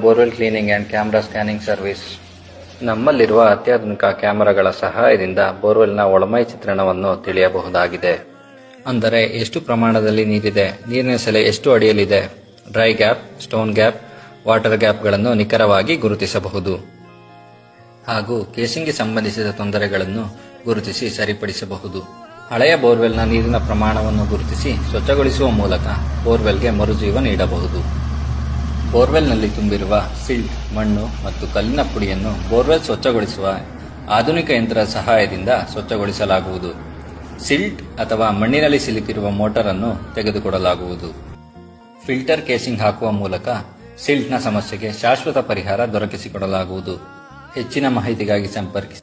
Borewell cleaning and camera scanning service. ನಮ್ಮಲ್ಲಿರುವ ಅತ್ಯಾಧುನಿಕ ಕ್ಯಾಮೆರಾಗಳ ಸಹಾಯದಿಂದ ಬೋರ್ವೆಲ್ನ ಒಳಮೈ ಚಿತ್ರಣವನ್ನು ತಿಳಿಯಬಹುದಾಗಿದೆ. ಅಂದರೆ ಎಷ್ಟು ಪ್ರಮಾಣದಲ್ಲಿ ನೀರಿದೆ, ನೀರಿನ ಸೆಲೆ ಎಷ್ಟು ಅಡಿಯಲ್ಲಿದೆ, dry gap, stone gap, water ಗ್ಯಾಪ್ಗಳನ್ನು ನಿಖರವಾಗಿ ಗುರುತಿಸಬಹುದು. ಹಾಗೂ ಕೇಸಿಂಗ್ಗೆ ಸಂಬಂಧಿಸಿದ ತೊಂದರೆಗಳನ್ನು ಗುರುತಿಸಿ ಸರಿಪಡಿಸಬಹುದು. ಹಳೆಯ ಬೋರ್ವೆಲ್ನ ನೀರಿನ ಪ್ರಮಾಣವನ್ನು ಗುರುತಿಸಿ ಸ್ವಚ್ಛಗೊಳಿಸುವ ಮೂಲಕ ಬೋರ್ವೆಲ್ಗೆ ಮರುಜೀವ ನೀಡಬಹುದು. ಬೋರ್ವೆಲ್ನಲ್ಲಿ ತುಂಬಿರುವ ಸಿಲ್ಟ್, ಮಣ್ಣು ಮತ್ತು ಕಲ್ಲಿನ ಪುಡಿಯನ್ನು ಬೋರ್ವೆಲ್ ಸ್ವಚ್ಛಗೊಳಿಸುವ ಆಧುನಿಕ ಯಂತ್ರದ ಸಹಾಯದಿಂದ ಸ್ವಚ್ಛಗೊಳಿಸಲಾಗುವುದು. ಸಿಲ್ಟ್ ಅಥವಾ ಮಣ್ಣಿನಲ್ಲಿ ಸಿಲುಕಿರುವ ಮೋಟಾರ್ ಅನ್ನು ತೆಗೆದುಕೊಡಲಾಗುವುದು. ಫಿಲ್ಟರ್ ಕೇಸಿಂಗ್ ಹಾಕುವ ಮೂಲಕ ಸಿಲ್ಟ್ನ ಸಮಸ್ಯೆಗೆ ಶಾಶ್ವತ ಪರಿಹಾರ ದೊರಕಿಸಿಕೊಡಲಾಗುವುದು. ಹೆಚ್ಚಿನ ಮಾಹಿತಿಗಾಗಿ ಸಂಪರ್ಕಿಸಿ.